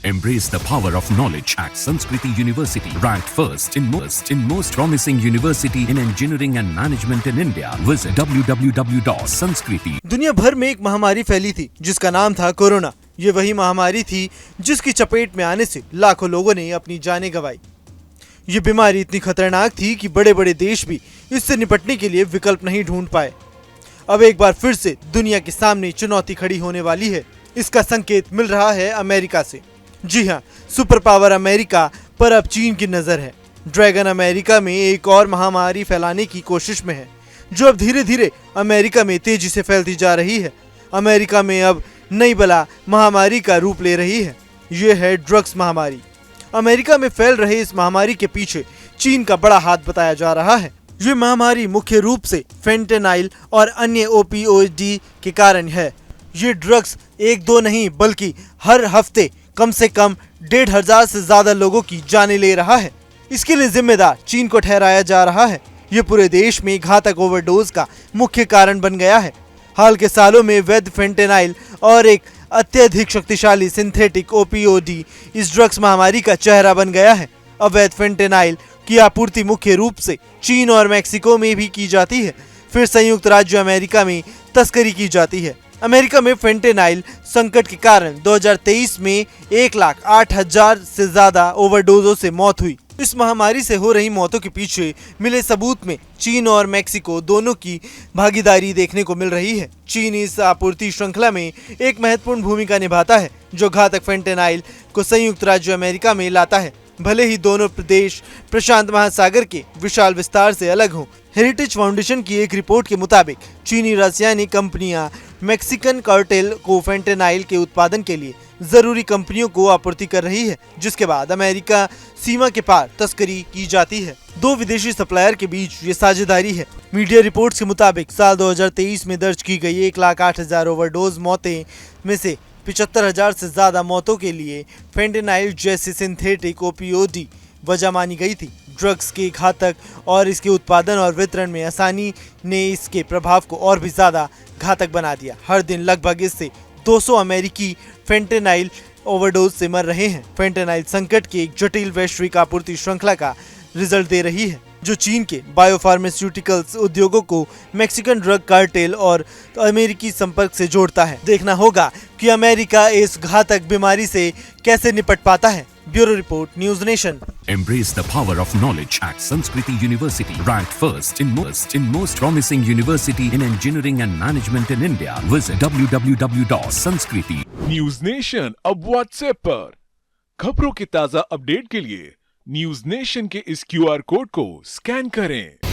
Embrace the power of knowledge at Sanskriti University, ranked first in most promising university in engineering and management in India. Visit www.sanskriti. दुनिया भर में एक महामारी फैली थी जिसका नाम था कोरोना। ये वही महामारी थी जिसकी चपेट में आने से लाखों लोगों ने अपनी जानें गंवाई। ये बीमारी इतनी खतरनाक थी कि बड़े बड़े देश भी इससे निपटने के लिए विकल्प नहीं ढूंढ पाए। अब एक बार फिर से दुनिया के सामने चुनौती खड़ी होने वाली है। इसका संकेत मिल रहा है अमेरिका से। जी हाँ, सुपर पावर अमेरिका पर अब चीन की नजर है। ड्रैगन अमेरिका में एक और महामारी फैलाने की कोशिश में है, जो अब धीरे धीरे अमेरिका में तेजी से फैलती जा रही है। अमेरिका में अब नई बला महामारी का रूप ले रही है। ये है ड्रग्स महामारी। अमेरिका में फैल रहे इस महामारी के पीछे चीन का बड़ा हाथ बताया जा रहा है। ये महामारी मुख्य रूप से फेंटेनाइल और अन्य ओपियोइड के कारण है। ये ड्रग्स एक दो नहीं बल्कि हर हफ्ते कम से कम 1,500 से ज्यादा लोगों की जानें ले रहा है। इसके लिए जिम्मेदार चीन को ठहराया जा रहा है। ये पूरे देश में घातक ओवरडोज का मुख्य कारण बन गया है। हाल के सालों में वैध फेंटेनाइल और एक अत्यधिक शक्तिशाली सिंथेटिक ओपियोडी इस ड्रग्स महामारी का चेहरा बन गया है। अवैध फेंटेनाइल की आपूर्ति मुख्य रूप से चीन और मेक्सिको में भी की जाती है, फिर संयुक्त राज्य अमेरिका में तस्करी की जाती है। अमेरिका में फेंटेनाइल संकट के कारण 2023 में 1,08,000 से ज्यादा ओवरडोजों से मौत हुई। इस महामारी से हो रही मौतों के पीछे मिले सबूत में चीन और मेक्सिको दोनों की भागीदारी देखने को मिल रही है। चीन इस आपूर्ति श्रृंखला में एक महत्वपूर्ण भूमिका निभाता है, जो घातक फेंटेनाइल को संयुक्त राज्य अमेरिका में लाता है। भले ही दोनों प्रदेश प्रशांत महासागर के विशाल विस्तार से अलग हों। हेरिटेज फाउंडेशन की एक रिपोर्ट के मुताबिक चीनी रासायनिक कंपनियां मैक्सिकन कार्टेल को फेंटेनाइल के उत्पादन के लिए जरूरी कंपनियों को आपूर्ति कर रही है, जिसके बाद अमेरिका सीमा के पार तस्करी की जाती है। दो विदेशी सप्लायर के बीच ये साझेदारी है। मीडिया रिपोर्ट्स के मुताबिक साल 2023 में दर्ज की गई 1,08,000 ओवरडोज मौतें में से 75,000 से ज्यादा मौतों के लिए फेंटेनाइल जैसे सिंथेटिक ओपियोडी वजह मानी गई थी। ड्रग्स के घातक और इसके उत्पादन और वितरण में आसानी ने इसके प्रभाव को और भी ज्यादा घातक बना दिया। हर दिन लगभग इससे 200 अमेरिकी फेंटेनाइल ओवरडोज से मर रहे हैं। फेंटेनाइल संकट की एक जटिल वैश्विक आपूर्ति श्रृंखला का रिजल्ट दे रही है, जो चीन के बायोफार्मास्यूटिकल्स उद्योगों को मैक्सिकन ड्रग कार्टेल और अमेरिकी संपर्क से जोड़ता है। देखना होगा कि अमेरिका इस घातक बीमारी से कैसे निपट पाता है। Bureau report, news nation. Embrace the power of knowledge at Sanskriti University, ranked first in most promising university in engineering and management in India. Visit www.sanskriti. News nation अब व्हाट्सएप पर खबरों के ताजा अपडेट के लिए न्यूज नेशन के इस QR code को स्कैन करें।